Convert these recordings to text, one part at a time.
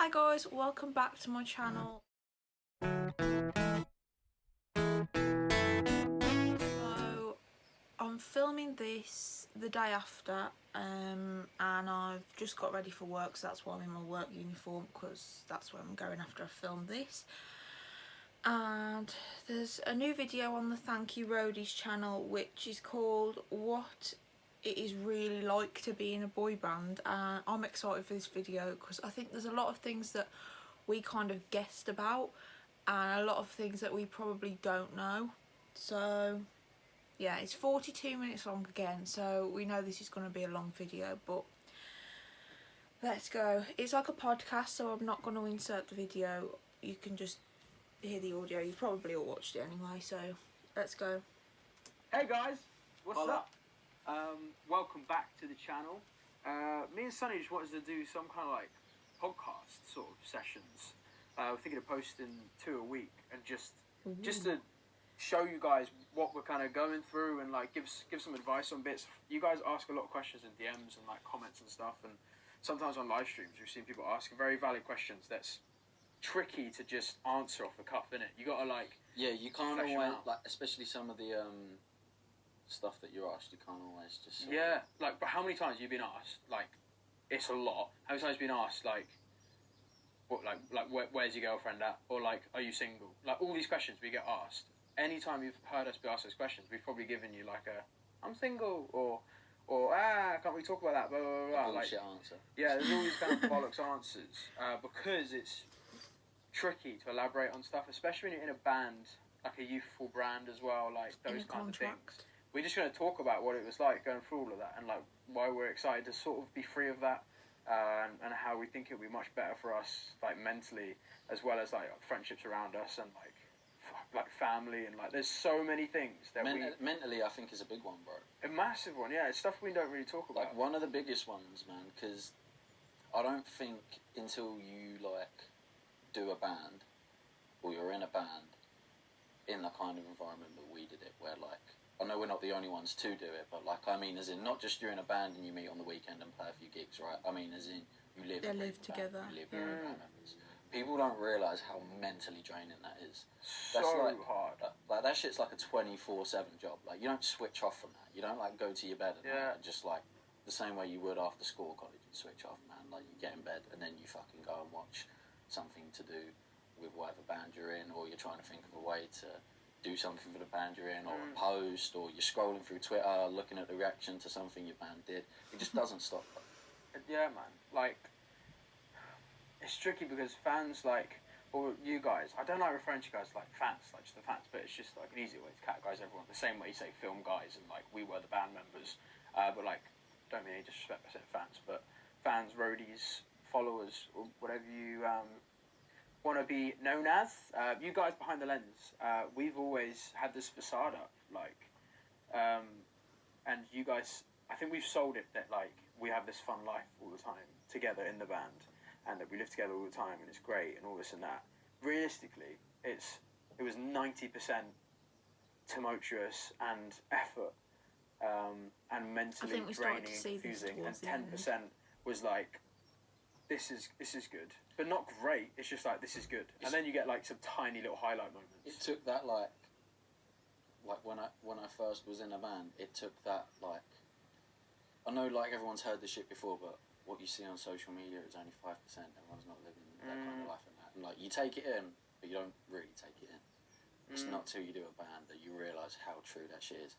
Hi guys, welcome back to my channel. So I'm filming this the day after and I've just got ready for work, so that's why I'm in my work uniform, because that's where I'm going after I film this. And there's a new video on the Thank You Roadies channel which is called What It Is Really Like to Be in a Boy Band, and I'm excited for this video because I think there's a lot of things that we kind of guessed about and a lot of things that we probably don't know. So yeah, it's 42 minutes long again, so we know this is going to be a long video, but let's go. It's like a podcast, so I'm not going to insert the video. You can just hear the audio. You probably all watched it anyway, so let's go. Hey guys, what's up? Welcome back to the channel. Me and Sonny just wanted to do some kind of like podcast sort of sessions. We're thinking of posting 2 a week and just to show you guys what we're kind of going through and like give some advice on bits. You guys ask a lot of questions in DMs and like comments and stuff, and sometimes on live streams we've seen people asking very valid questions that's tricky to just answer off the cuff, innit? You gotta like you can't always like, especially some of the stuff that you're asked, you can't always just like, but how many times have you been asked, like, it's a lot, how many times have you been asked, like, what, where's your girlfriend at, or like, are you single, like, all these questions we get asked. Anytime you've heard us be asked those questions, we've probably given you like a I'm single, or can't we talk about that, blah blah blah, bullshit like, answer. yeah, there's all these kind of bollocks answers, because it's tricky to elaborate on stuff, especially when you're in a band, like a youthful brand as well, like those kinds of things. We're just going to talk about what it was like going through all of that, and like why we're excited to sort of be free of that, and how we think it'll be much better for us, like mentally, as well as like friendships around us, and like family, and like there's so many things that mentally I think is a big one, bro. A massive one, yeah. It's stuff we don't really talk about. Like one of the biggest ones, man, because I don't think until you like do a band, or you're in a band, in the kind of environment that we did it, where like, I know we're not the only ones to do it, but like, I mean, as in, not just you're in a band and you meet on the weekend and play a few gigs, right? I mean, as in, you live together. You live with your band members. People don't realise how mentally draining that is. That's so like, hard. Like, that shit's like a 24/7 job. Like, you don't switch off from that. You don't like go to your bed at night and just like, the same way you would after school, college, you switch off, man. Like, you get in bed and then you fucking go and watch something to do with whatever band you're in, or you're trying to think of a way to do something for the band you're in, or a post, or you're scrolling through Twitter looking at the reaction to something your band did. It just doesn't stop. Yeah, man. Like, it's tricky because fans, like, or you guys, I don't like referring to you guys like fans, like just the fans, but it's just like an easy way to categorize everyone. The same way you say film guys and like we were the band members, but like, don't mean any disrespect by saying fans, but fans, roadies, followers, or whatever you want to be known as. You guys behind the lens, we've always had this facade up, like, and you guys, I think we've sold it that like we have this fun life all the time together in the band, and that we live together all the time and it's great and all this and that. Realistically, it was 90% tumultuous and effort, and mentally draining and confusing, and 10% was like, this is good, but not great. It's just like, this is good, and then you get like some tiny little highlight moments. It took that like when I first was in a band, it took that like, I know like everyone's heard this shit before, but what you see on social media is only 5%. Everyone's not living that kind of life, and like you take it in, but you don't really take it in. It's not till you do a band that you realise how true that shit is.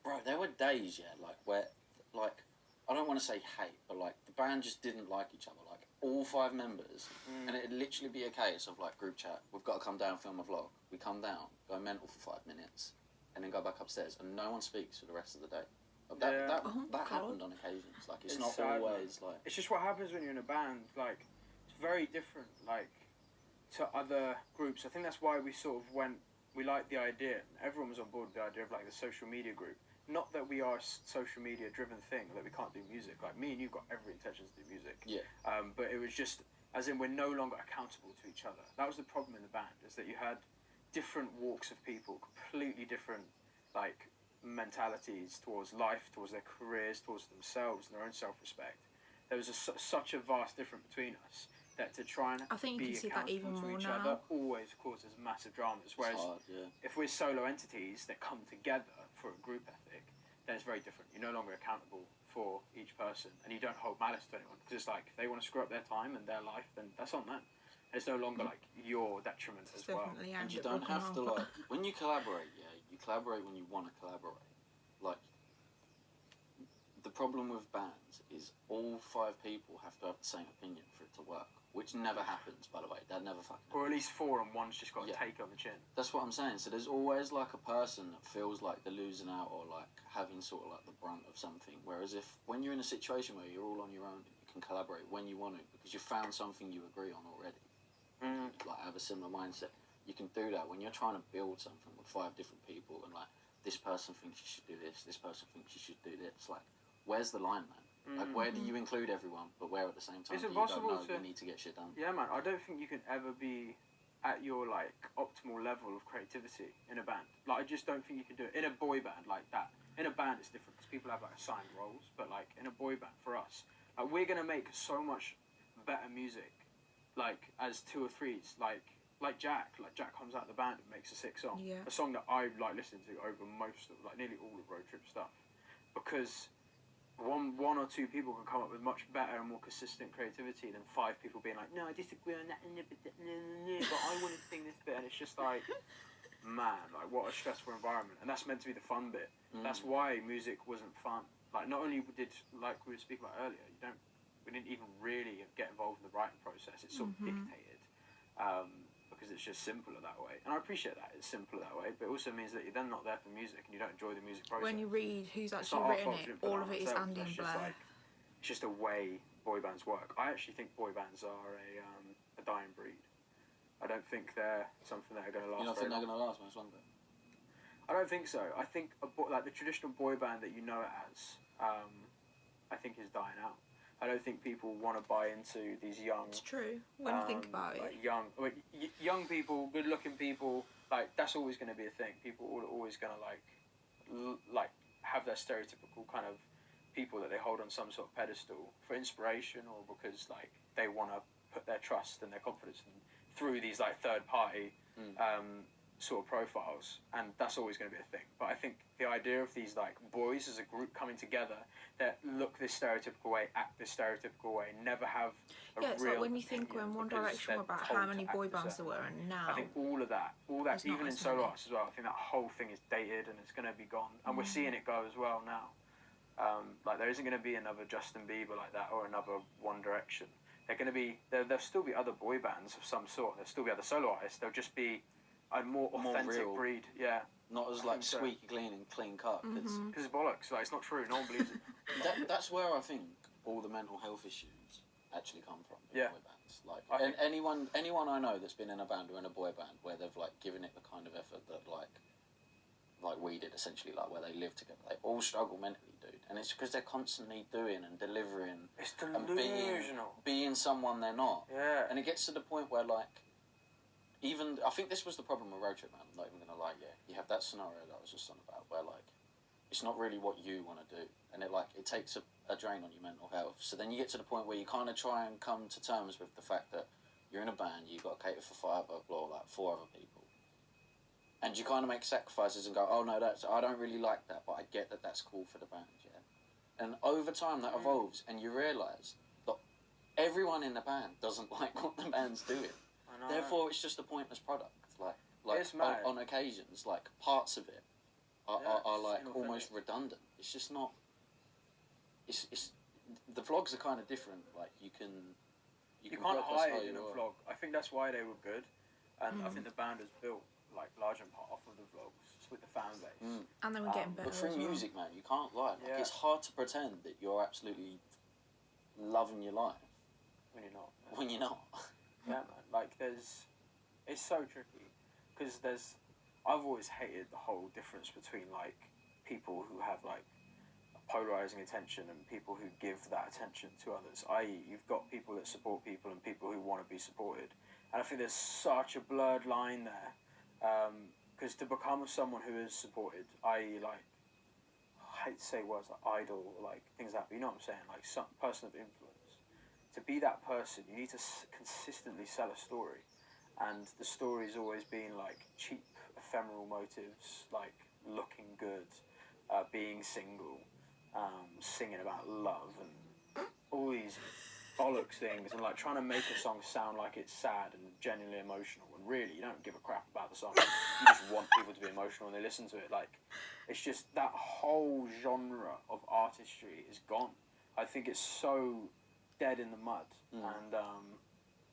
Bro, there were days, like where, like, I don't want to say hate, but like the band just didn't like each other. Like all 5 members, and it'd literally be a case of like group chat. We've got to come down, film a vlog. We come down, go mental for 5 minutes, and then go back upstairs, and no one speaks for the rest of the day. That happened on occasions. Like it's not sad, always like. It's just what happens when you're in a band. Like it's very different, like to other groups. I think that's why we sort of went. We liked the idea. Everyone was on board with the idea of like the social media group. Not that we are a social media driven thing, that we can't do music. Like me and you've got every intention to do music. Yeah. But it was just, as in, we're no longer accountable to each other. That was the problem in the band, is that you had different walks of people, completely different like mentalities towards life, towards their careers, towards themselves and their own self-respect. There was such a vast difference between us that to try and I think you be can see that accountable even to more each now. other always causes massive dramas. Whereas It's hard, yeah. if we're solo entities that come together for a group ethic, then it's very different. You're no longer accountable for each person, and you don't hold malice to anyone, because it's like if they want to screw up their time and their life, then that's on them. And it's no longer like your detriment It's as well. definitely And aimed you at don't broken have to, heart. like, when you collaborate, you collaborate when you want to collaborate. Like, the problem with bands is all 5 people have to have the same opinion for it to work, which never happens, by the way. That never fucking happens. Or at least 4 and one's just got to Yeah. take on the chin. That's what I'm saying. So there's always, like, a person that feels like they're losing out or, like, having sort of, like, the brunt of something. Whereas when you're in a situation where you're all on your own and you can collaborate when you want to because you've found something you agree on already, like, have a similar mindset, you can do that. When you're trying to build something with 5 different people and, like, this person thinks you should do this person thinks you should do this, like, where's the line, man? Like, where do you include everyone, but where at the same time It's do you impossible go, no, to- we need to get shit done? Yeah, man, I don't think you can ever be at your, like, optimal level of creativity in a band. Like, I just don't think you can do it. In a boy band like that. In a band, it's different, because people have, like, assigned roles. But, like, in a boy band, for us, like, we're going to make so much better music, like, as 2 or 3s. Like Jack. Like, Jack comes out of the band and makes a sick song. Yeah. A song that I, like, listen to over most of, like, nearly all of RoadTrip stuff. Because one or 2 people can come up with much better and more consistent creativity than 5 people being like, no, I disagree on that, but I want to sing this bit, and it's just like, man, like, what a stressful environment. And that's meant to be the fun bit. That's why music wasn't fun. Like, not only did, like we were speaking about earlier, we didn't even really get involved in the writing process. It's sort of dictated, because it's just simpler that way. And I appreciate that it's simpler that way, but it also means that you're then not there for music and you don't enjoy the music process. When you read who's It's actually not our written fault we it, didn't put all that of on it is ourselves. Andy That's and just Blair. like, it's just a way boy bands work. I actually think boy bands are a dying breed. I don't think they're something that are going to last. You don't think very they're long. going to last much longer? I don't think so. I think like the traditional boy band that you know it as, I think is dying out. I don't think people want to buy into these young. It's true when you think about it. Like young people, good-looking people. Like, that's always going to be a thing. People are always going to like have their stereotypical kind of people that they hold on some sort of pedestal for inspiration, or because like they want to put their trust and their confidence in, through these like third-party sort of profiles, and that's always going to be a thing. But I think the idea of these like boys as a group coming together that look this stereotypical way, act this stereotypical way, never have a It's real like when you think opinion when One because Direction they're were about told how to many act boy a bands there certain were, way. and now I think all of that, there's not even in as solo many. artists as well, I think that whole thing is dated and it's going to be gone, and we're seeing it go as well now. Like, there isn't going to be another Justin Bieber like that or another One Direction. There'll still be other boy bands of some sort. There'll still be other solo artists. There'll just be a more authentic real. breed. Yeah. Not as I like think so. squeaky clean and clean cut. Because it's bollocks. Like, it's not true. No one believes it. That's where I think all the mental health issues actually come from in Yeah. boy bands. Like, I think- anyone I know that's been in a band or in a boy band where they've like given it the kind of effort that like we did, essentially, like where they live together, they all struggle mentally, dude. And it's because they're constantly doing and delivering It's and delusional. being someone they're not. Yeah. And it gets to the point where like, even I think this was the problem with RoadTrip, man. I'm not even gonna lie. Yeah, you have that scenario that I was just on about where like it's not really what you want to do, and it takes a drain on your mental health. So then you get to the point where you kind of try and come to terms with the fact that you're in a band, you've got to cater for 4 other people, and you kind of make sacrifices and go, oh no, I don't really like that, but I get that that's cool for the band, yeah. And over time that evolves, and you realise that everyone in the band doesn't like what the band's doing. I know. Therefore, it's just a pointless product. Like It's mad. on occasions, like parts of it are it's like inauthentic. almost redundant. It's just not. It's the vlogs are kind of different. Like you can't hide broadcast in a how you are. vlog. I think that's why they were good, and I think the band was built like large in part off of the vlogs, just with the fan base. And then we're getting better But through as well. music, man, you can't lie. Like, Yeah. it's hard to pretend that you're absolutely loving your life When you're not. when you're not. Yeah, man. Like, it's so tricky because I've always hated the whole difference between like people who have like polarizing attention and people who give that attention to others. I.e., you've got people that support people and people who want to be supported, and I think there's such a blurred line there. Because to become someone who is supported, i.e., like, I hate to say words like idol or like things like that, but you know what I'm saying, like some person of influence, to be that person, you need to consistently sell a story, and the story's always been like cheap, ephemeral motives, like looking good, being single, singing about love, and all these bollocks things, and like trying to make a song sound like it's sad and genuinely emotional, when really you don't give a crap about the song. You just want people to be emotional when they listen to it. Like, it's just that whole genre of artistry is gone. I think it's so dead in the mud, and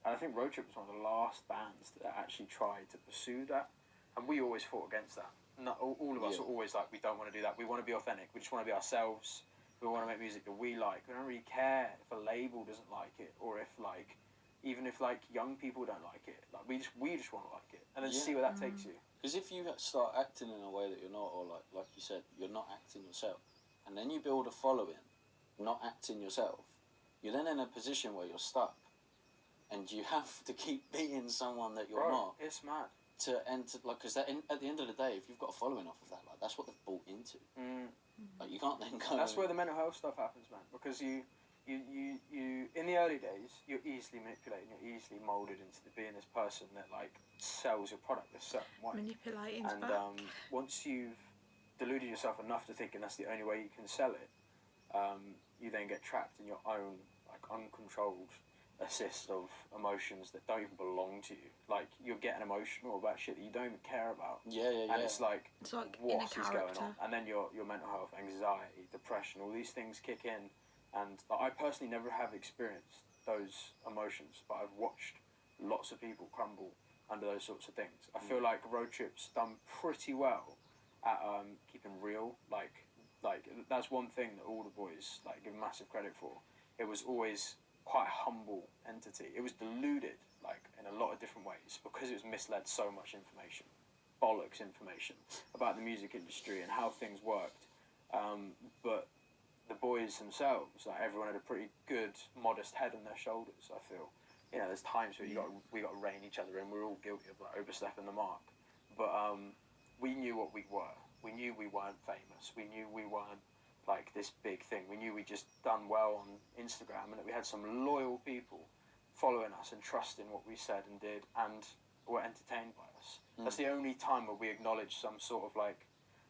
I think RoadTrip was one of the last bands that actually tried to pursue that, and we always fought against that. Not, all of us are always like, we don't want to do that. We want to be authentic. We just want to be ourselves. We want to make music that we like. We don't really care if a label doesn't like it, or if like, even if like young people don't like it. Like we just want to like it, and then see where that takes you. Because if you start acting in a way that you're not, or like you said, you're not acting yourself, and then you build a following, not acting yourself, you're then in a position where you're stuck, and you have to keep being someone that you're not. It's mad. To enter, like, because at the end of the day, if you've got a following off of that, like, that's what they've bought into. Like, you can't then go. That's where the mental health stuff happens, man. Because you in the early days, you're easily manipulated, you're easily molded into being this person that like sells your product a certain way. Manipulating. And once you've deluded yourself enough to thinking that's the only way you can sell it, you then get trapped in your own like uncontrolled assist of emotions that don't even belong to you. Like, you're getting emotional about shit that you don't even care about. And it's like what is going on? And then your mental health, anxiety, depression, all these things kick in. And like, I personally never have experienced those emotions, but I've watched lots of people crumble under those sorts of things. I feel like RoadTrip's done pretty well at keeping real. Like that's one thing that all the boys like give massive credit for. It was always quite a humble entity. It was deluded, like, in a lot of different ways, because it was misled so much information, bollocks information, about the music industry and how things worked. But the boys themselves, like, everyone had a pretty good, modest head on their shoulders, I feel. You know, there's times where we got to rein each other in. We're all guilty of, like, overstepping the mark. But we knew what we were. We knew we weren't famous. We knew we weren't like this big thing. We knew we just done well on Instagram, and that we had some loyal people following us and trusting what we said and did, and were entertained by us. That's the only time where we acknowledge some sort of like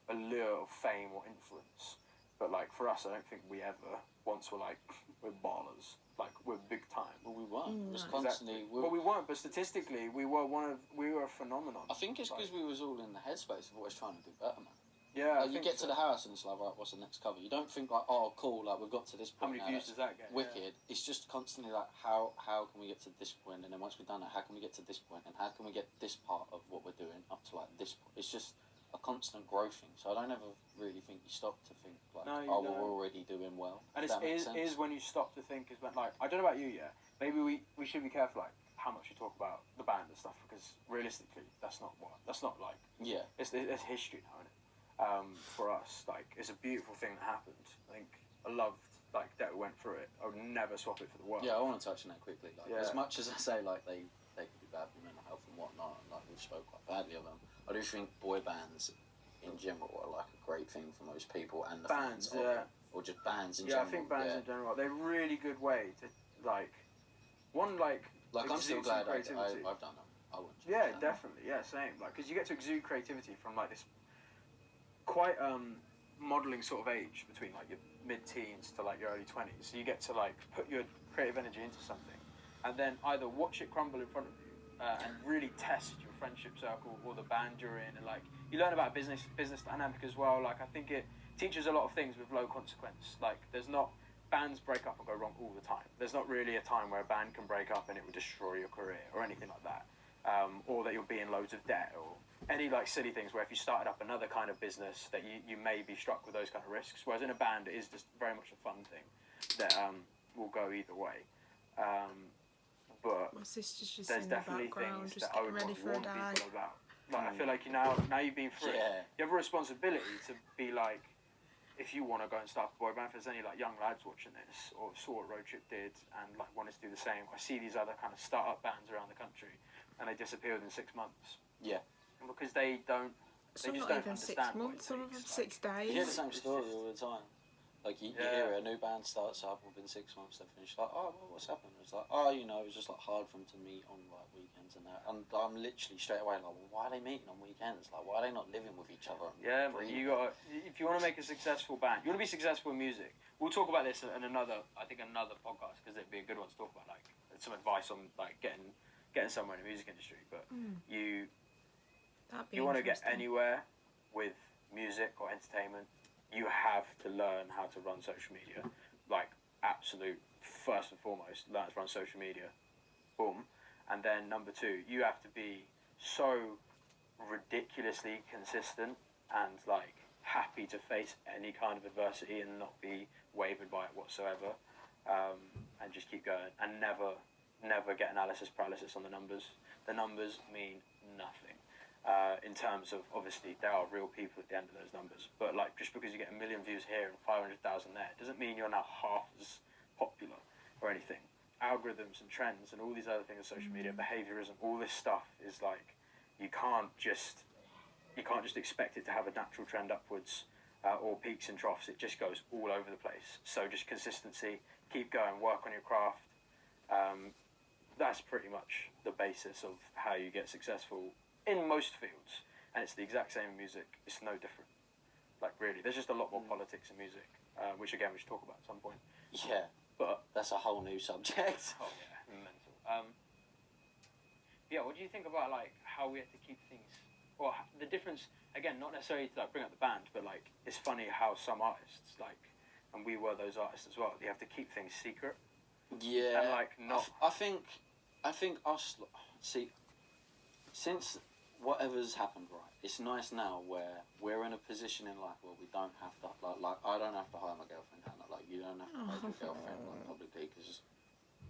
allure of fame or influence. But like for us, I don't think we ever once were like, we're ballers, like we're big time. Well, we weren't. It was constantly. Exactly. But we weren't. But statistically, we were a phenomenon. I think it's because we was all in the headspace of always trying to do better, man. Yeah, like, you get to the house and it's like, right, what's the next cover? You don't think like, oh, cool, like we've got to this point. How many views does that get? Wicked. Yeah. It's just constantly like, how can we get to this point? And then once we've done that, how can we get to this point? And how can we get this part of what we're doing up to like this point? It's just a constant growth thing. So I don't ever really think you stop to think like, we're already doing well. And it is when you stop to think, is when, like, I don't know about you, yeah. Maybe we should be careful, like, how much you talk about the band and stuff, because realistically, that's not like. Yeah. It's history now, isn't it? For us, like, it's a beautiful thing that happened. I think I loved like that we went through it. I would never swap it for the world. Yeah, I want to touch on that quickly. Like, as much as I say like they could be bad for mental health and whatnot, like we've spoke quite badly of them, I do think boy bands in general are like a great thing for most people, and the bands, fans or just bands in general. Yeah, I think bands in general, they're a really good way to like I'm still glad I've done them. I wouldn't. Yeah, definitely. Yeah, same. Like, because you get to exude creativity from like this quite modelling sort of age between like your mid-teens to like your early 20s. So you get to like put your creative energy into something, and then either watch it crumble in front of you and really test your friendship circle or the band you're in, and like you learn about business dynamic as well. Like, I think it teaches a lot of things with low consequence. Like, bands break up and go wrong all the time. There's not really a time where a band can break up and it will destroy your career or anything like that, or that you'll be in loads of debt or any like silly things where if you started up another kind of business that you may be struck with those kind of risks. Whereas in a band, it is just very much a fun thing that will go either way. But my sister's just there's in definitely the background, things just that I getting would ready for a warn day. people about. Like, I feel like now you've been through it, you have a responsibility to be like, if you want to go and start a boy band, if there's any like young lads watching this or saw what RoadTrip did and like wanted to do the same, I see these other kind of start-up bands around the country and they disappear within 6 months. Yeah. Because they just don't understand 6 months, some of them 6 days. You hear the same story all the time. Like you Yeah. hear a new band starts up within 6 months, they finish like, oh, well, what's happened? It's like, oh, you know, it was just like hard for them to meet on like weekends and that. And I'm literally straight away like, well, why are they meeting on weekends? Like, why are they not living with each other? And Yeah, but breathing? you got. If you want to make a successful band, you want to be successful in music. We'll talk about this in another podcast because it'd be a good one to talk about, like some advice on like getting somewhere in the music industry. But you want to get anywhere with music or entertainment, you have to learn how to run social media. Like, absolute first and foremost, learn to run social media. Boom. And then number two, you have to be so ridiculously consistent and like happy to face any kind of adversity and not be wavered by it whatsoever. And just keep going and never get analysis paralysis on the numbers. The numbers mean nothing. In terms of, obviously, there are real people at the end of those numbers, but like just because you get 1 million views here and 500,000 there doesn't mean you're now half as popular or anything. Algorithms and trends and all these other things, social media, behaviorism, all this stuff is like you can't just expect it to have a natural trend upwards or peaks and troughs. It just goes all over the place. So just consistency, keep going, work on your craft. That's pretty much the basis of how you get successful in most fields, and it's the exact same in music. It's no different. Like, really, there's just a lot more politics in music, which again we should talk about at some point. Yeah, But that's a whole new subject. oh yeah, mental. Yeah, what do you think about like how we have to keep things, or the difference? Again, not necessarily to like bring up the band, but like it's funny how some artists like, and we were those artists as well. They have to keep things secret. Yeah, And like not. I think us see since whatever's happened, right? It's nice now where we're in a position in life where we don't have to like I don't have to hire my girlfriend, Hannah. Like you don't have to hire your girlfriend like publicly because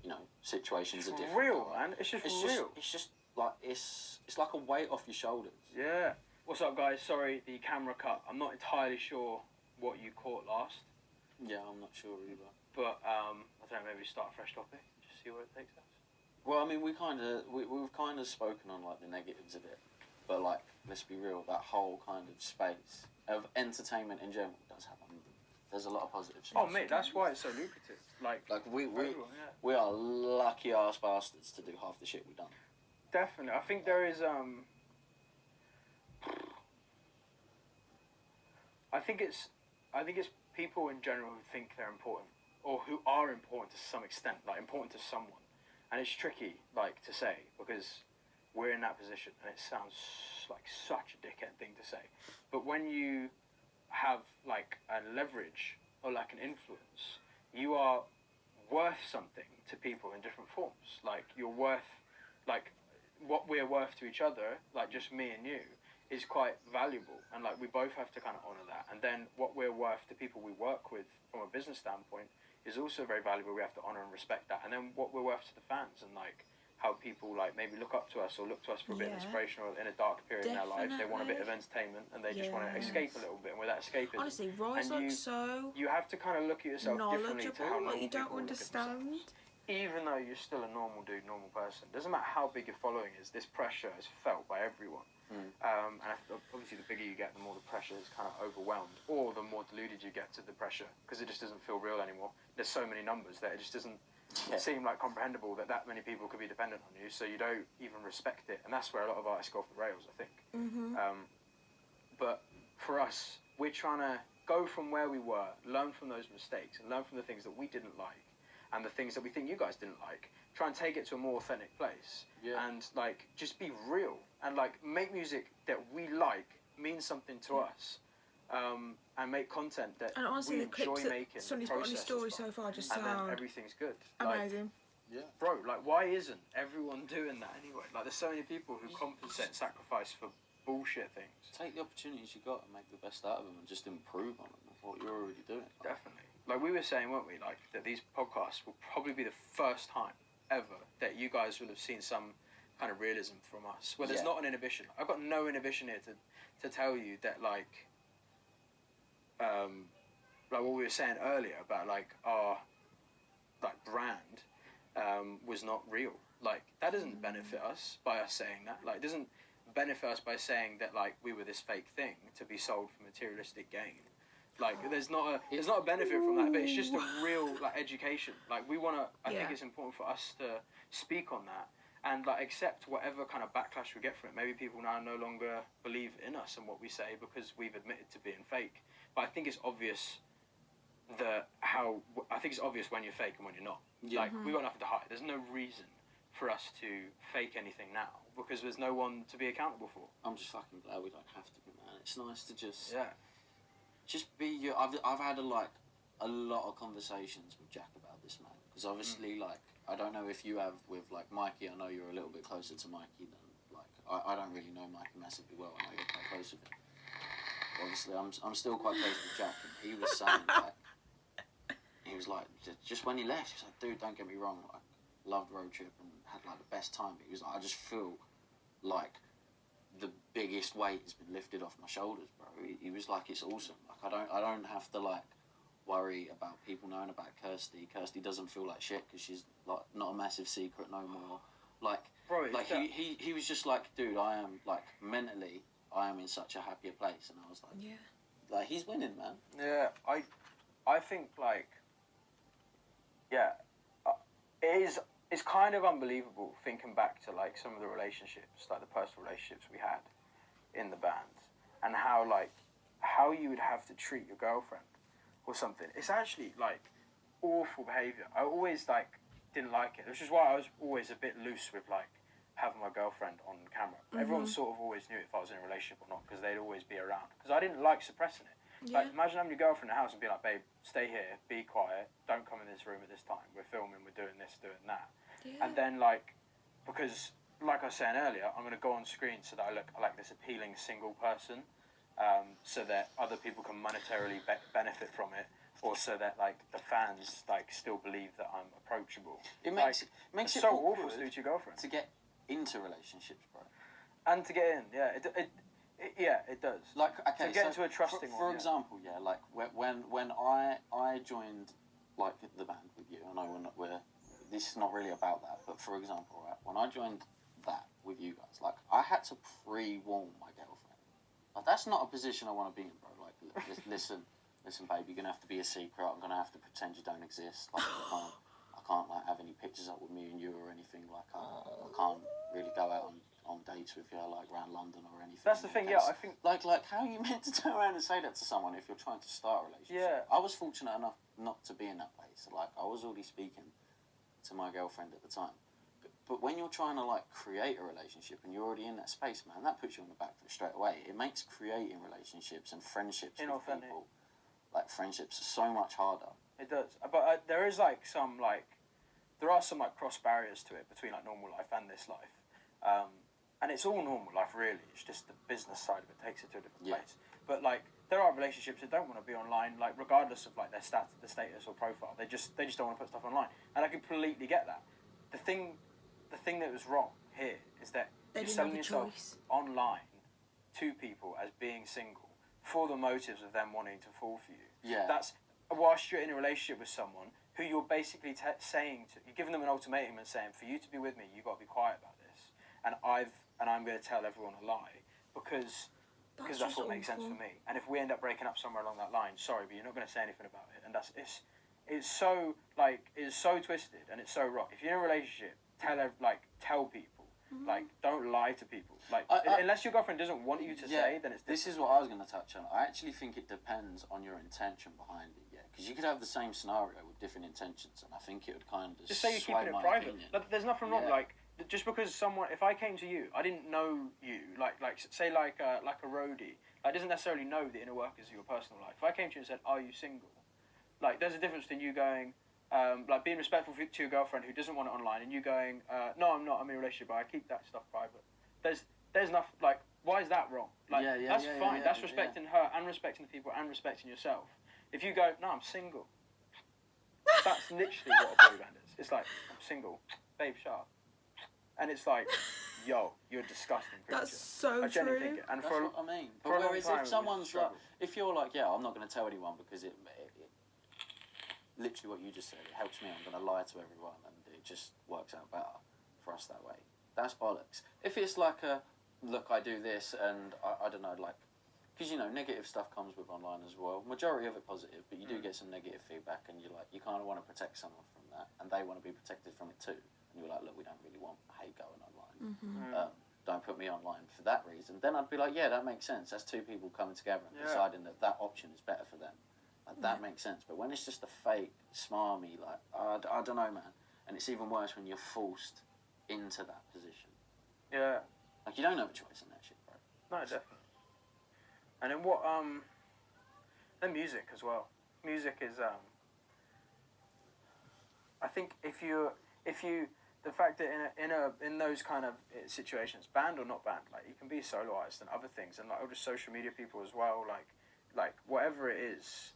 you know situations are different. Real, man. It's just real. It's just like it's like a weight off your shoulders. Yeah. What's up, guys? Sorry, the camera cut. I'm not entirely sure what you caught last, Yeah, I'm not sure either. but I don't know. Maybe start a fresh topic. Just see where it takes us. Well, I mean, we've kind of spoken on like the negatives of it, but like let's be real, that whole kind of space of entertainment in general does have there's a lot of positives. Oh, mate, that's why it's so lucrative. Like we everyone, yeah. we are lucky ass bastards to do half the shit we've done. Definitely, I think there is. I think it's people in general who think they're important or who are important to some extent, like important to someone, and it's tricky, like to say because we're in that position, and it sounds like such a dickhead thing to say, but when you have like a leverage or like an influence, you are worth something to people in different forms. Like you're worth, like what we're worth to each other, like just me and you, is quite valuable, and like we both have to kind of honor that. And then what we're worth to people we work with from a business standpoint is also very valuable. We have to honor and respect that. And then what we're worth to the fans, and like how people like maybe look up to us or look to us for a bit of inspiration or in a dark period in their life. They want a bit of entertainment and they just want to escape a little bit. And with that escapism, Honestly, Roy's like so you have to kind of look at yourself differently to how knowledgeable, normal like you don't people look at understand. themselves. Even though you're still a normal dude, normal person, doesn't matter how big your following is, this pressure is felt by everyone. And obviously the bigger you get, the more the pressure is kind of overwhelmed, or the more deluded you get to the pressure, because it just doesn't feel real anymore. There's so many numbers that it just doesn't seem like comprehensible that many people could be dependent on you, so you don't even respect it, and that's where a lot of artists go off the rails, I think. But for us, we're trying to go from where we were, learn from those mistakes, and learn from the things that we didn't like, and the things that we think you guys didn't like, try and take it to a more authentic place, and like just be real, and like make music that we like means something to us, and make content that And honestly, we the clips enjoy that making. Sonny's put on his story so far just and then sound everything's good. Like, amazing. Yeah. bro, like why isn't everyone doing that anyway? Like there's so many people who compensate and sacrifice for bullshit things. Take the opportunities you got and make the best out of them, and just improve on them of what you're already doing. Definitely. Like we were saying, weren't we? Like that these podcasts will probably be the first time ever that you guys will have seen some kind of realism from us, where there's not an inhibition. I've got no inhibition here to tell you that like what we were saying earlier about like our like brand was not real. Like that doesn't benefit us by us saying that. Like it doesn't benefit us by saying that like we were this fake thing to be sold for materialistic gain. Like, there's not a benefit from that, but it's just a real like education. Like, we want to. I think it's important for us to speak on that and like accept whatever kind of backlash we get from it. Maybe people now no longer believe in us and what we say because we've admitted to being fake. But I think it's obvious it's obvious when you're fake and when you're not. Yeah. Like, we've got nothing to hide. There's no reason for us to fake anything now because there's no one to be accountable for. I'm just fucking glad we don't have to be, man. It's nice to just be you. I've had a lot of conversations with Jack about this, man. Because obviously, like, I don't know if you have with like Mikey. I know you're a little bit closer to Mikey than like I don't really know Mikey massively well. I know you're quite close with him. But obviously, I'm still quite close with Jack, and he was saying like. He was like, just when he left, he was like, dude, don't get me wrong, like, loved RoadTrip and had like the best time. But he was like, I just feel like the biggest weight has been lifted off my shoulders, bro. He was like, it's awesome. Like, I don't have to like worry about people knowing about Kirsty. Kirsty doesn't feel like shit because she's like not a massive secret no more. Like, bro, like he was just like, dude, I am like mentally, I am in such a happier place, and I was like, like he's winning, man. Yeah, I think like. Yeah, it's kind of unbelievable thinking back to like some of the relationships, like the personal relationships we had in the band, and how you would have to treat your girlfriend or something. It's actually like awful behaviour. I always like didn't like it, which is why I was always a bit loose with like having my girlfriend on camera. Everyone sort of always knew if I was in a relationship or not because they'd always be around. Because I didn't like suppressing it. Like, imagine having your girlfriend in the house and be like, babe, stay here, be quiet, don't come in this room at this time, we're filming, we're doing this, doing that. And then, like, because, like I was saying earlier, I'm going to go on screen so that I look like this appealing single person, so that other people can monetarily benefit from it, or so that, like, the fans, like, still believe that I'm approachable. It makes it so awful to do to your girlfriend. To get into relationships, bro. And to get in, it does. Like, okay, to get into a trusting for example, like when I joined like the band with you, I know this is not really about that, but for example, right, when I joined that with you guys, like I had to pre-warn my girlfriend. Like, that's not a position I want to be in, bro. Like, listen, babe, you're gonna have to be a secret. I'm gonna have to pretend you don't exist. Like, I can't like have any pictures up with me and you or anything. Like, I can't really go out on dates with you, like around London or anything. That's the thing, I think... Like, how are you meant to turn around and say that to someone if you're trying to start a relationship? Yeah. I was fortunate enough not to be in that place. Like, I was already speaking to my girlfriend at the time. But when you're trying to, like, create a relationship and you're already in that space, man, that puts you on the back foot straight away. It makes creating relationships and friendships with people, like, friendships are so much harder. It does. But there is, like, there are some, like, cross barriers to it between, like, normal life and this life. And it's all normal life, really. It's just the business side of it takes it to a different place. But, like, there are relationships that don't want to be online, like, regardless of, like, their status or profile. They just don't want to put stuff online. And I completely get that. The thing that was wrong here is that you're selling yourself online to people as being single for the motives of them wanting to fall for you. Yeah. That's whilst you're in a relationship with someone who you're basically saying to, you're giving them an ultimatum and saying, for you to be with me, you've got to be quiet about this. And I'm going to tell everyone a lie because that's what makes sense for me. And if we end up breaking up somewhere along that line, sorry, but you're not going to say anything about it. And it's so twisted and it's so wrong. If you're in a relationship, tell people. Like, don't lie to people. Like, unless your girlfriend doesn't want you to say, then it's different. This is what I was going to touch on. I actually think it depends on your intention behind it. Yeah, because you could have the same scenario with different intentions, and I think it would kind of just say you're keeping it private. Like, there's nothing wrong. Like, just because if I came to you, I didn't know you, like say like a roadie, I doesn't necessarily know the inner workings of your personal life. If I came to you and said, "Are you single?" Like, there's a difference between you going, like being respectful to your girlfriend who doesn't want it online, and you going, "No, I'm not. I'm in a relationship, but I keep that stuff private." There's nothing, like, why is that wrong? Like, that's fine. That's respecting her and respecting the people and respecting yourself. If you go, "No, I'm single," that's literally what a boyband is. It's like, I'm single, babe, shut up. And it's like, yo, you're a disgusting creature. That's so I genuinely think it. And that's what I mean. But whereas if someone's like, if you're like, yeah, I'm not going to tell anyone because it literally what you just said, it helps me, I'm going to lie to everyone and it just works out better for us that way. That's bollocks. If it's like look, I do this and I don't know, like, because, you know, negative stuff comes with online as well. Majority of it positive, but you do get some negative feedback, and you're like, you kind of want to protect someone from that, and they want to be protected from it too. And you're like, look, we don't really want hate going online. Don't put me online for that reason. Then I'd be like, yeah, that makes sense. That's two people coming together and deciding that that option is better for them. Like, that makes sense. But when it's just a fake, smarmy, like, I don't know, man. And it's even worse when you're forced into that position. Yeah. Like, you don't have a choice in that shit, bro. No, definitely. And then what? And music as well. Music is I think if you the fact that in those kind of situations, band or not band, like, you can be solo artist and other things, and like, or just social media people as well, like whatever it is,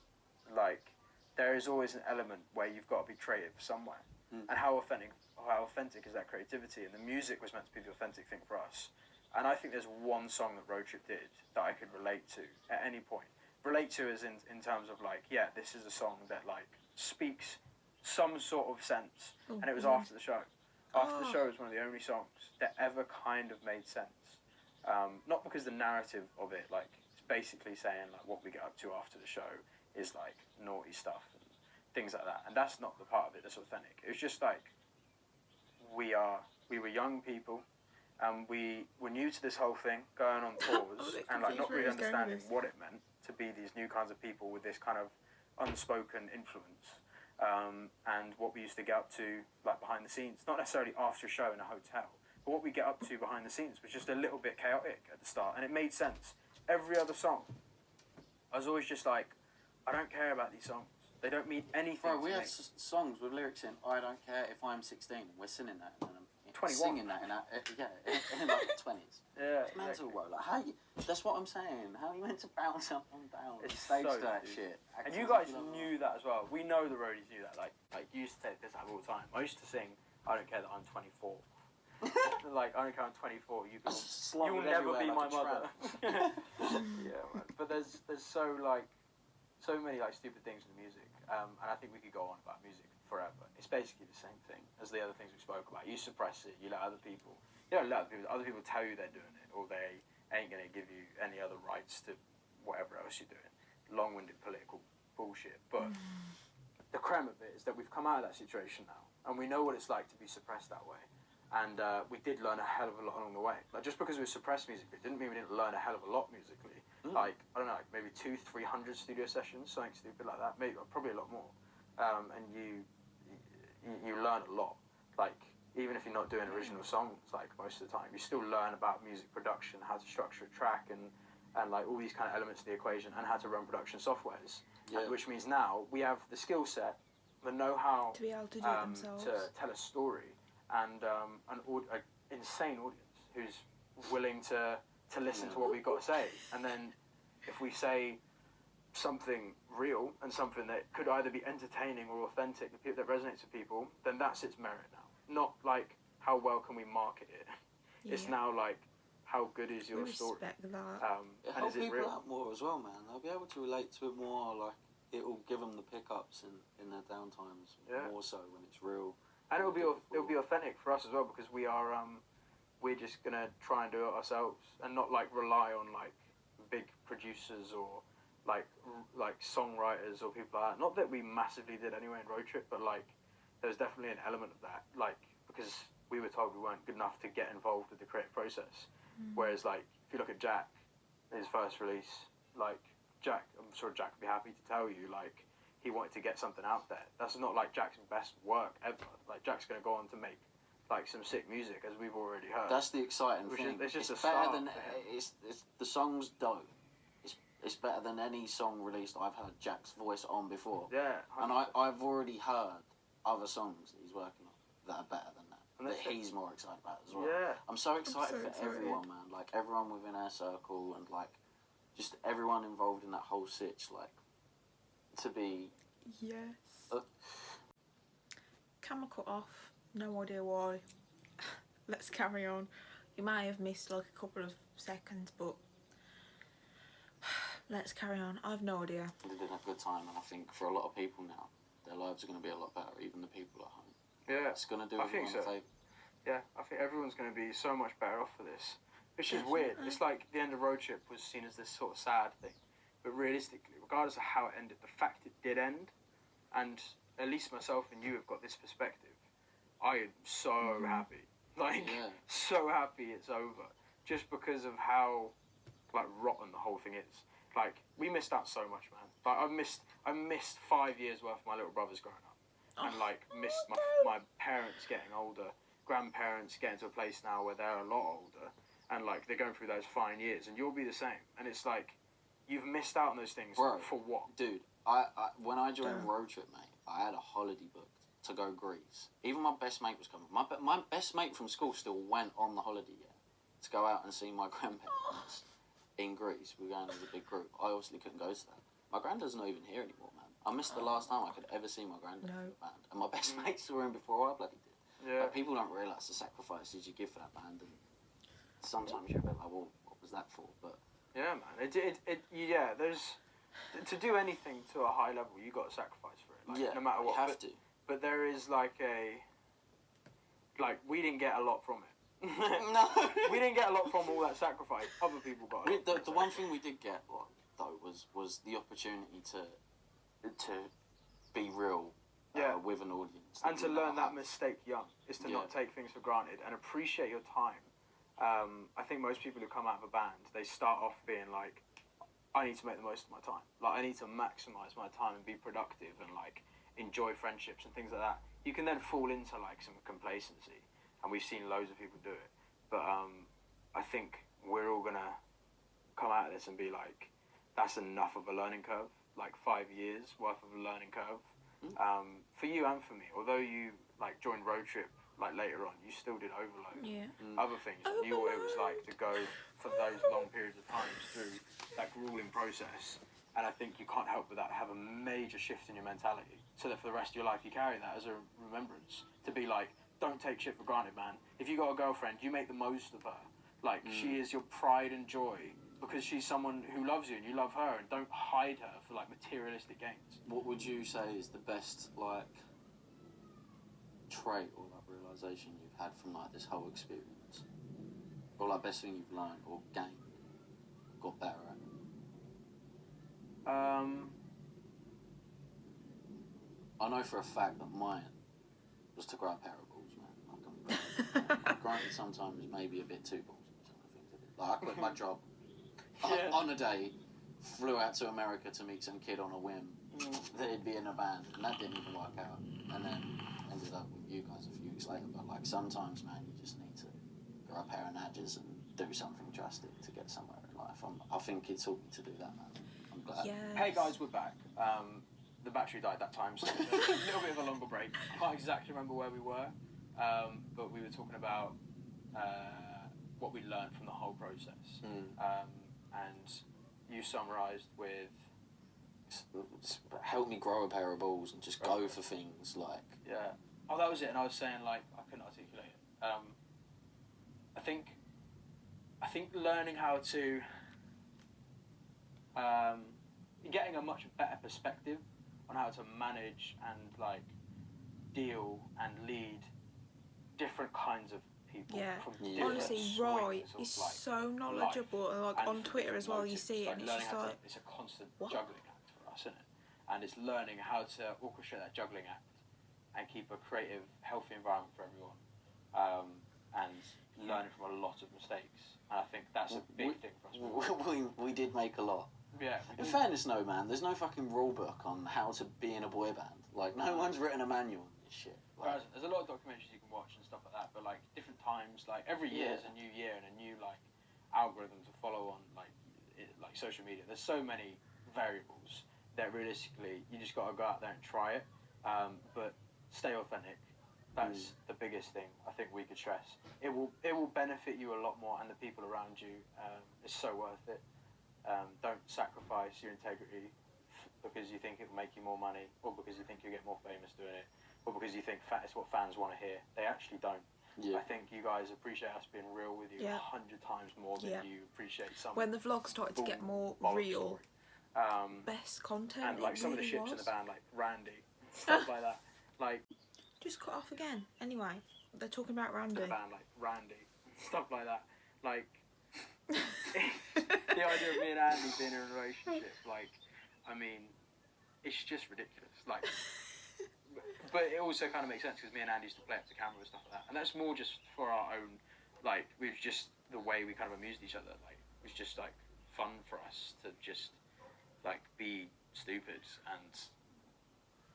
like, there is always an element where you've got to be creative somewhere. And how authentic is that creativity? And the music was meant to be the authentic thing for us. And I think there's one song that RoadTrip did that I could relate to at any point. Relate to as in terms of, like, yeah, this is a song that, like, speaks some sort of sense. And it was after the show. After the show was one of the only songs that ever kind of made sense. Not because the narrative of it, like, it's basically saying, like, what we get up to after the show is, like, naughty stuff and things like that. And that's not the part of it that's authentic. It was just, like, we were young people, and we were new to this whole thing, going on tours, and, like, not really understanding what it meant to be these new kinds of people with this kind of unspoken influence. And what we used to get up to, like, behind the scenes, not necessarily after a show in a hotel, but what we get up to behind the scenes was just a little bit chaotic at the start, and it made sense. Every other song, I was always just like, I don't care about these songs. They don't mean anything. Bro, we to had me. Songs with lyrics in, I don't care if I'm 16, and we're singing that, and 21. Singing that in our, in like the 20s. Yeah, It's mental, bro. Like, how you, that's what I'm saying. How are you meant to bounce up and down It's stage so to that deep. shit? And you guys knew that as well. We know the roadies knew that. Like you used to take this out all the time. I used to sing, I don't care that I'm 24. Like, I don't care I'm 24. You'll never be my mother. Yeah, man. But there's so many, like, stupid things in the music. And I think we could go on about music forever. It's basically the same thing as the other things we spoke about. You suppress it. You let other people. You don't let other people tell you they're doing it, or they ain't gonna give you any other rights to whatever else you're doing. Long-winded political bullshit. But the creme of it is that we've come out of that situation now, and we know what it's like to be suppressed that way. And we did learn a hell of a lot along the way. Like, just because we were suppressed musically, didn't mean we didn't learn a hell of a lot musically. Like, I don't know, like maybe 200-300 studio sessions, something stupid like that. Maybe probably a lot more. And you learn a lot. Like, even if you're not doing original songs, like, most of the time, you still learn about music production, how to structure a track, and like, all these kind of elements of the equation, and how to run production softwares. Yeah. Which means now we have the skill set, the know-how to be able to do it themselves, to tell a story, and an insane audience who's willing to listen to what we've got to say. And then if we say something real and something that could either be entertaining or authentic, that resonates with people, then that's its merit now. Not like, how well can we market it. It's now like, how good is your story? Respect that. It and help is it people real? out more as well, man. They'll be able to relate to it more. Like, it will give them the pickups in their downtimes more so when it's real. And it'll be authentic for us as well, because we're just gonna try and do it ourselves, and not, like, rely on, like, big producers or like songwriters or people like that. Not that we massively did anyway in RoadTrip, but, like, there's definitely an element of that, like, because we were told we weren't good enough to get involved with the creative process. Whereas, like, if you look at Jack, his first release, like, Jack, I'm sure Jack would be happy to tell you, like, he wanted to get something out there. That's not, like, Jack's best work ever. Like, Jack's going to go on to make, like, some sick music, as we've already heard. That's the exciting thing. It's just it's a better start than for him. it's the song's dope. It's better than any song released I've heard Jack's voice on before. Yeah. 100%. And I've already heard other songs that he's working on that are better than that. And That he's more excited about as well. Yeah. I'm so excited so for excited. everyone, man. Like, everyone within our circle, and, like, just everyone involved in that whole sitch, like, to be... Yes. Camera cut off. No idea why. Let's carry on. You might have missed, like, a couple of seconds, but let's carry on. I have no idea. They did have a good time, and I think for a lot of people now, their lives are going to be a lot better, even the people at home. Yeah. It's going to do I think everyone a so. favour. Yeah, I think everyone's going to be so much better off for this. Which is weird. Definitely. It's like the end of RoadTrip was seen as this sort of sad thing. But realistically, regardless of how it ended, the fact it did end, and at least myself and you have got this perspective, I am so happy. Like, so happy it's over. Just because of how, like, rotten the whole thing is. Like, we missed out so much, man. Like, I missed 5 years worth of my little brothers growing up. And, like, missed my parents getting older, grandparents getting to a place now where they're a lot older. And, like, they're going through those fine years. And you'll be the same. And it's like, you've missed out on those things. Bro, for what? Dude, when I joined RoadTrip, mate, I had a holiday booked to go Greece. Even my best mate was coming. My best mate from school still went on the holiday, to go out and see my grandparents in Greece. We were going as a big group. I obviously couldn't go to that. My granddad's not even here anymore, man. I missed the last time I could ever see my granddad in the band. And my best mate saw him before I bloody did. Yeah. Like, people don't realise the sacrifices you give for that band. And sometimes you're a bit like, well, what was that for? But Yeah, man. There's... To do anything to a high level, you got to sacrifice for it. Like, no matter what. You have to. But there is like we didn't get a lot from it. No. We didn't get a lot from all that sacrifice. Other people got it. The one thing we did get, though, was the opportunity to be real with an audience. And to learn that mistake young is to not take things for granted and appreciate your time. I think most people who come out of a band, they start off being like, I need to make the most of my time. Like, I need to maximise my time and be productive and, like, enjoy friendships and things like that. You can then fall into, like, some complacency. And we've seen loads of people do it. But I think we're all going to come out of this and be like, that's enough of a learning curve. Like, 5 years worth of a learning curve. For you and for me. Although you, like, joined RoadTrip, like, later on, you still did Overload. Other things. You knew what it was like to go for those long periods of times through that grueling process. And I think you can't help but that have a major shift in your mentality. So that for the rest of your life, you carry that as a remembrance. To be like, don't take shit for granted, man. If you got a girlfriend, you make the most of her. Like, she is your pride and joy because she's someone who loves you and you love her, and don't hide her for, like, materialistic gains. What would you say is the best, like, trait or, like, realisation you've had from, like, this whole experience? Or, like, best thing you've learned or gained, got better at? I know for a fact that mine was to grow a pair of balls, man. Granted, sometimes maybe a bit too balls. Some of the things I did. Like, I quit my job on a day, flew out to America to meet some kid on a whim that he'd be in a band, and that didn't even work out. And then ended up with you guys a few weeks later. But, like, sometimes, man, you just need to grow a pair of nadges and do something drastic to get somewhere in life. I think it taught me to do that, man. I'm glad. Yes. Hey guys, we're back. The battery died that time, so a little bit of a longer break. I can't exactly remember where we were, but we were talking about what we learned from the whole process. And you summarised with... Help me grow a pair of balls and just go for things, like... Yeah. Oh, that was it, and I was saying, like, I couldn't articulate it. I think learning how to... getting a much better perspective on how to manage and, like, deal and lead different kinds of people. Yeah. From different Honestly, swings Rye of, is like, so knowledgeable, and, like, and on Twitter as well, you see it, and it's learning just how like... it's a constant what? juggling act for us, isn't it? And it's learning how to orchestrate that juggling act and keep a creative, healthy environment for everyone. And learning from a lot of mistakes. And I think that's a big thing for us. We did make a lot. Yeah. In fairness, no, man, there's no fucking rule book on how to be in a boy band. Like, no one's written a manual on this shit. Like, There's a lot of documentaries you can watch and stuff like that, but, like, different times, like, every year is a new year and a new, like, algorithm to follow on, like social media. There's so many variables that realistically you just got to go out there and try it, but stay authentic. That's the biggest thing I think we could stress. It will benefit you a lot more, and the people around you. It's so worth it. Don't sacrifice your integrity because you think it will make you more money, or because you think you'll get more famous doing it, or because you think it's what fans want to hear. They actually don't. Yeah. I think you guys appreciate us being real with you 100 times more than you appreciate some. When the vlog started to get more real, best content. And, like, some really of the ships was. in the band, like Randy, stuff like that. Like, just cut off again. Anyway, they're talking about Randy. in the band, like Randy, stuff like that. Like, the idea of me and Andy being in a relationship, like, I mean, it's just ridiculous. Like, but it also kind of makes sense because me and Andy used to play up to camera and stuff like that, and that's more just for our own, like, we've just the way we kind of amused each other. Like, it was just like fun for us to just like be stupid and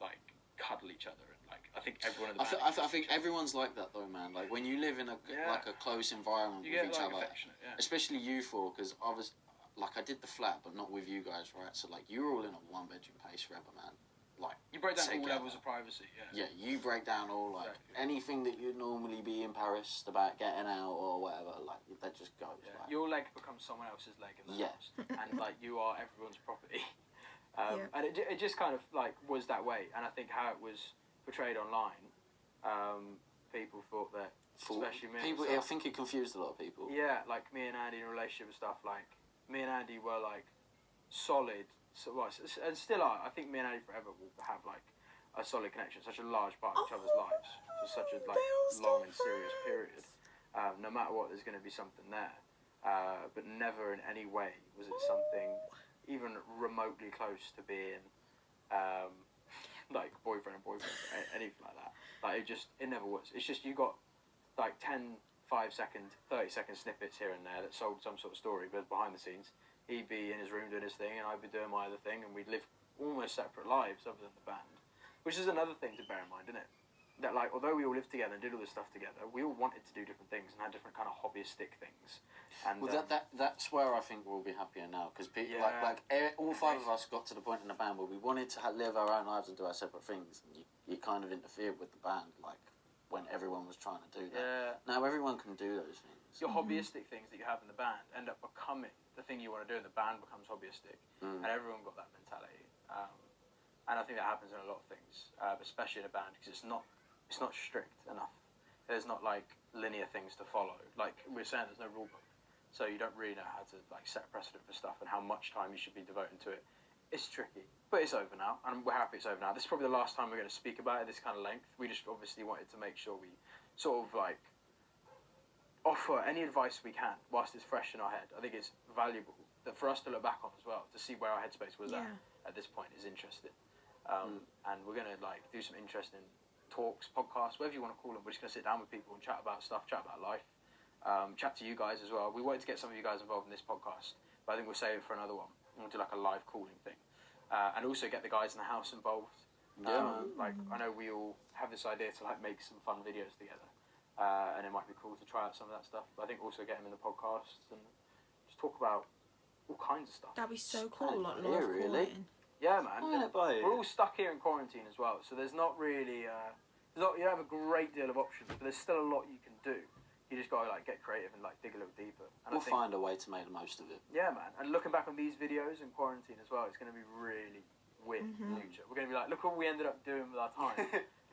like cuddle each other. And like, I think everyone in the band. I think everyone's like that though, man. Like when you live in a like a close environment you with get each like other, affectionate, yeah. especially you four, because I was like I did the flat, but not with you guys, right? So like you were all in a 1-bedroom place forever, man. Like You break down all together. levels of privacy, yeah. Yeah, you break down all like Exactly. anything that you'd normally be embarrassed about getting out or whatever. Like that just goes. Yeah. Like, Your leg becomes someone else's leg in the Yeah. house, and like you are everyone's property. Yeah. And it just kind of like was that way, and I think how it was portrayed online, people thought that, especially me. people, I think it confused a lot of people. Yeah, like me and Andy in a relationship and stuff. Like me and Andy were like solid, and still are. I think me and Andy forever will have like a solid connection, such a large part of each other's lives for such a like long and serious period. No matter what, there's going to be something there, but never in any way was it something even remotely close to being like boyfriend and boyfriend or anything like that. Like it never was. It's just you got like 10 5-second, 30-second snippets here and there that sold some sort of story, but behind the scenes he'd be in his room doing his thing and I'd be doing my other thing, and we'd live almost separate lives other than the band, which is another thing to bear in mind, isn't it? That like although we all lived together and did all this stuff together, we all wanted to do different things and had different kind of hobbyistic things. And Well, that's where I think we'll be happier now because people Yeah. all 5 of us got to the point in the band where we wanted to live our own lives and do our separate things. And you kind of interfered with the band, like when everyone was trying to do that. yeah. Now everyone can do those things. Your hobbyistic things that you have in the band end up becoming the thing you want to do, and the band becomes hobbyistic, and everyone got that mentality. And I think that happens in a lot of things, especially in a band, because it's not strict enough. There's not like linear things to follow. Like we were saying, there's no rule book, so you don't really know how to like set a precedent for stuff and how much time you should be devoting to it. It's tricky, but it's over now, and we're happy it's over now. This is probably the last time we're going to speak about it this kind of length. We just obviously wanted to make sure we sort of like offer any advice we can whilst it's fresh in our head. I think it's valuable that for us to look back on as well, to see where our headspace was at this point is interesting. And we're going to like do some interesting talks, podcasts, whatever you want to call them. We're just going to sit down with people and chat about stuff, chat about life, chat to you guys as well. We wanted to get some of you guys involved in this podcast, but I think we'll save it for another one. We'll do like a live calling thing, and also get the guys in the house involved. Like I know we all have this idea to like make some fun videos together, and it might be cool to try out some of that stuff. But I think also get them in the podcasts and just talk about all kinds of stuff. That'd be so cool, like Yeah, live really. calling. Yeah, man. We're We're all stuck here in quarantine as well, so there's not really you don't have a great deal of options, but there's still a lot you can do. You just gotta like get creative and like dig a little deeper. And We'll I think, find a way to make the most of it. yeah, man. And looking back on these videos in quarantine as well, it's gonna be really weird in the future. We're gonna be like, look what we ended up doing with our time.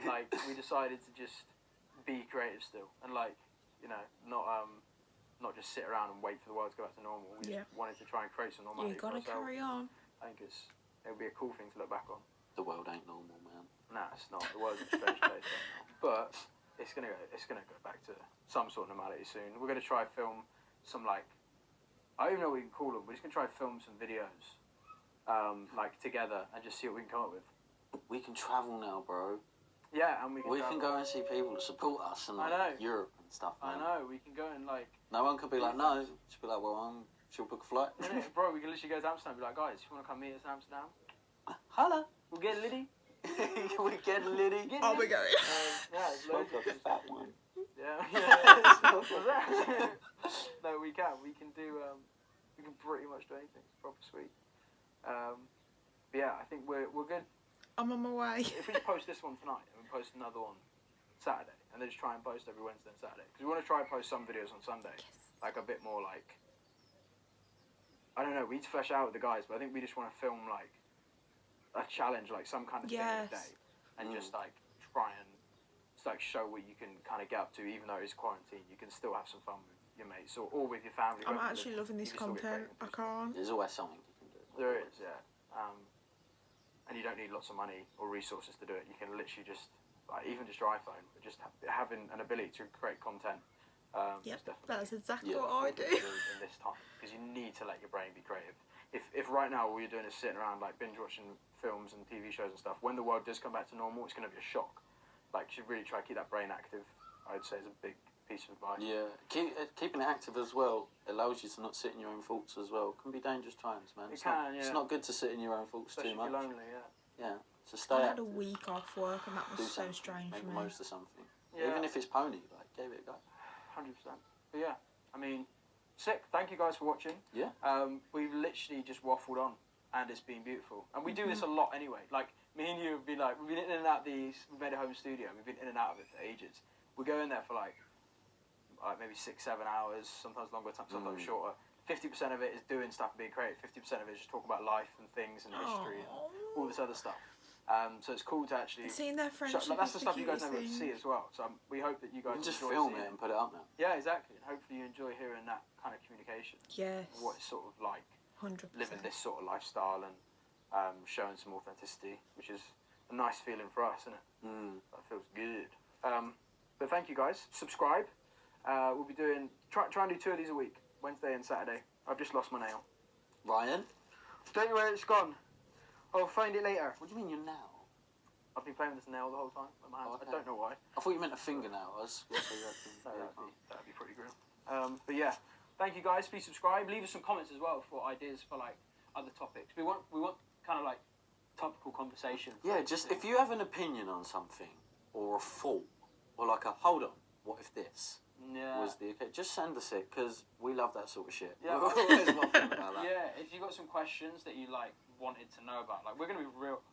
Like we decided to just be creative still, and like not just sit around and wait for the world to go back to normal. We just wanted to try and create some normality You for gotta ourselves. carry on. I think it'll be a cool thing to look back on. The world ain't normal, man. Nah, it's not. The world's a strange place right now. But it's gonna go back to some sort of normality soon. We're gonna try and film some like I don't even know what we can call them. We're just gonna try and film some videos, like together, and just see what we can come up with. We can travel now, bro. Yeah, and we can go and see people that support us and I know. like Europe and stuff. I Man. know we can go and like. No one could be like, no. Just be like, well, she'll book a flight. Bro, we can literally go to Amsterdam and be like, guys, if you want to come meet us in Amsterdam, Holla. we'll get Liddy. We get Liddy. Get Oh my Liddy. god. Yeah, it's loads of Smoke a fat one. Yeah. What's that? No, we can. We can do. We can pretty much do anything. It's proper sweet. But yeah, I think we're good. I'm on my way. If we just post this one tonight and we post another one Saturday, and then just try and post every Wednesday and Saturday, because we want to try and post some videos on Sunday, like a bit more like. I don't know. We need to flesh out with the guys, but I think we just want to film like a challenge, like some kind of thing in a day, and just like try and like show what you can kind of get up to, even though it's quarantine. You can still have some fun with your mates or with your family. I'm actually loving this content. I can't. There's always something you can do. There is, yeah. And you don't need lots of money or resources to do it. You can literally just, like, even just your iPhone, but just having an ability to create content Yep, it's definitely that's exactly Yeah. what I do. in this time, because you need to let your brain be creative. If right now all you're doing is sitting around like binge watching films and TV shows and stuff, when the world does come back to normal, it's going to be a shock. Like, you should really try to keep that brain active. I'd say is a big piece of advice. Yeah, keeping it active as well allows you to not sit in your own thoughts as well. Can be dangerous times, man. It can, yeah. It's not good to sit in your own thoughts Especially too much. if you're lonely, yeah. Yeah, so stay I had a active. week off work and that Do was so something, strange make for the me. most of something. Yeah. Even if it's pony, like, give it a go. 100%. But yeah, I mean, sick. Thank you guys for watching. Yeah. We've literally just waffled on, and it's been beautiful. And we do this a lot anyway. Like, me and you have been like, we've been in and out these. We've made a home studio. We've been in and out of it for ages. We go in there for like maybe 6-7 hours, sometimes longer, sometimes shorter. 50% of it is doing stuff and being creative. 50% of it is just talking about life and things and history and all this other stuff. So it's cool to actually Seeing their friendship that's the is stuff you guys cutest never get to thing. see as well. So we hope that you guys You can just enjoy film seeing it and put it up now. Yeah, exactly. And hopefully you enjoy hearing that kind of communication. Yes. What it's sort of like 100%. living this sort of lifestyle and showing some authenticity, which is a nice feeling for us, isn't it? That feels good. But thank you guys. Subscribe. We'll be doing try and do 2 of these a week, Wednesday and Saturday. I've just lost my nail. Ryan? Don't know where it's gone. I'll find it later. What do you mean you're now? I've been playing with this nail the whole time. With my hands. Okay. I don't know why. I thought you meant a fingernail. I was No, that'd be pretty grim. But yeah, thank you guys. Please subscribe. Leave us some comments as well for ideas for like other topics. We want kind of like topical conversation. Yeah, just if you have an opinion on something or a thought or like a hold on, what if this was the okay? Just send us it because we love that sort of shit. Yeah. We're always laughing about that. Yeah, if you got some questions that you like wanted to know about, like we're gonna be real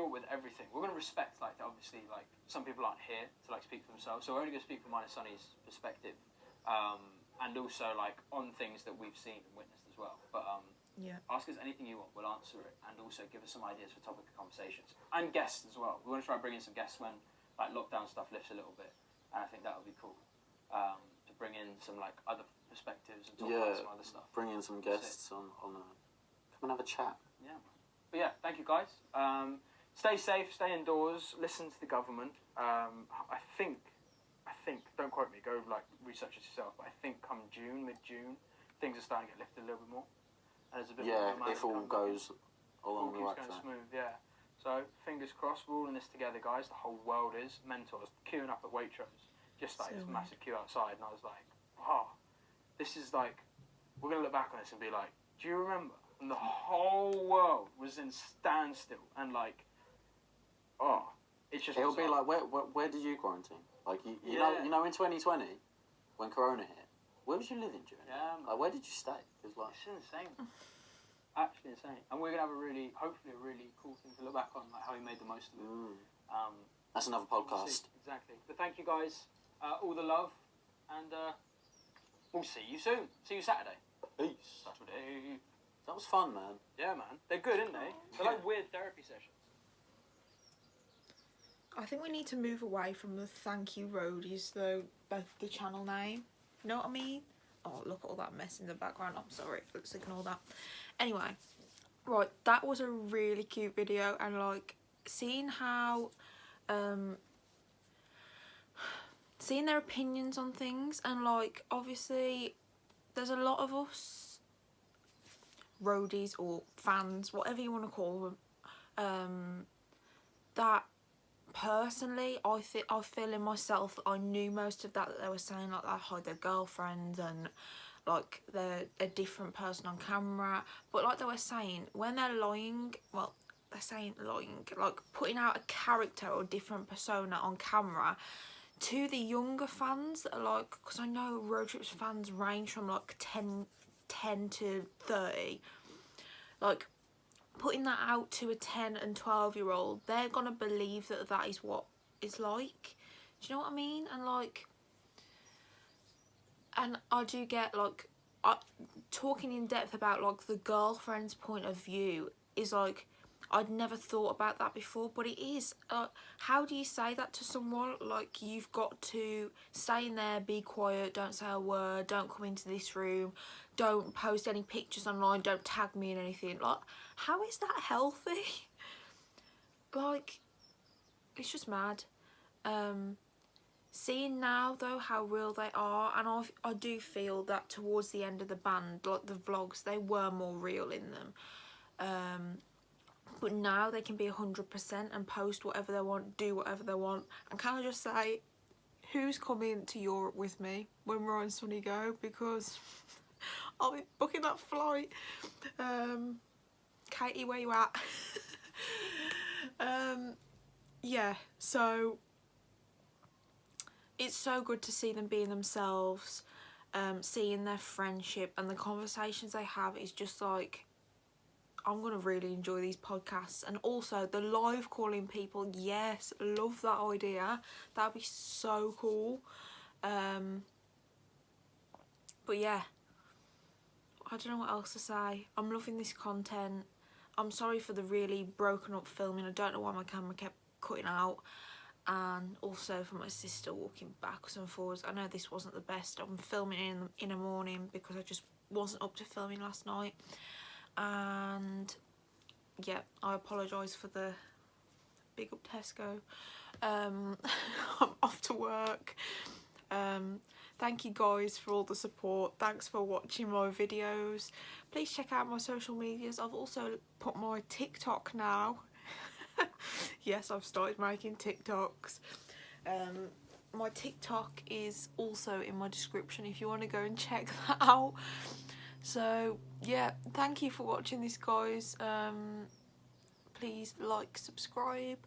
with everything. We're gonna respect like obviously like some people aren't here to like speak for themselves, so we're only gonna speak from mine and Sonny's perspective, and also like on things that we've seen and witnessed as well. But yeah, ask us anything you want, we'll answer it, and also give us some ideas for topic of conversations and guests as well. We want to try and bring in some guests when like lockdown stuff lifts a little bit, and I think that would be cool. To bring in some like other perspectives and talk about some other stuff. Bring in some guests on come and have a chat. Yeah. But yeah, thank you guys. Stay safe, stay indoors, listen to the government. I think, don't quote me, go like research it yourself, but I think come mid-June, things are starting to get lifted a little bit more. And there's a bit more demand if all goes along the right going track. smooth, yeah. So fingers crossed, we're all in this together, guys. The whole world is. Mentors queuing up at Waitrose, just like this massive queue outside, and I was like, wow, this is like, we're gonna look back on this and be like, do you remember? And the whole world was in standstill, and like, it's just. It'll be like, where did you quarantine? Like you know in 2020 when Corona hit, where was you living during? Yeah, Like where did you stay? Cause like it's insane. Actually insane. And we're gonna have hopefully a really cool thing to look back on, like how we made the most of it. That's another podcast. Exactly. But thank you guys, all the love, and we'll see you soon. See you Saturday. Peace. Saturday. That was fun, man. Yeah, man. They're good, aren't they? They're like weird therapy sessions. I think we need to move away from the thank you roadies though, both the channel name. You know what I mean? Oh, look at all that mess in the background. I'm sorry, let's ignore that. Anyway, right, that was a really cute video, and like seeing how seeing their opinions on things, and like obviously there's a lot of us roadies or fans, whatever you want to call them, that personally I feel in myself I knew most of that they were saying, like they hide their girlfriends and like they're a different person on camera, but like they were saying when they're lying, well they're saying lying, like putting out a character or different persona on camera to the younger fans that are like, because I know RoadTrip's fans range from like 10 to 30, like putting that out to a 10 and 12-year-old, they're gonna believe that that is what it's like. Do you know what I mean? And like, and I do get like, talking in depth about like the girlfriend's point of view is like, I'd never thought about that before, but it is. How do you say that to someone? Like, you've got to stay in there, be quiet, don't say a word, don't come into this room, don't post any pictures online, don't tag me in anything. Like, how is that healthy? Like, it's just mad. Seeing now though how real they are, and I do feel that towards the end of the band, like the vlogs, they were more real in them. But now they can be 100% and post whatever they want, do whatever they want. And can I just say, who's coming to Europe with me when we're on Sonny Go? Because I'll be booking that flight. Katie, where you at? Yeah, so it's so good to see them being themselves, seeing their friendship and the conversations they have is just like, I'm going to really enjoy these podcasts. And also the live calling people, yes, love that idea. That'd be so cool. But yeah, I don't know what else to say. I'm loving this content. I'm sorry for the really broken up filming. I don't know why my camera kept cutting out. And also for my sister walking backwards and forwards. I know this wasn't the best. I'm filming in the morning because I just wasn't up to filming last night. And yeah, I apologise for the big up Tesco. I'm off to work. Thank you guys for all the support. Thanks for watching my videos. Please check out my social medias. I've also put my TikTok now. Yes, I've started making TikToks. My TikTok is also in my description if you want to go and check that out. So yeah, thank you for watching this, guys. Please like, subscribe,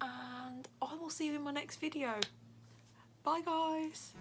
and I will see you in my next video. Bye guys.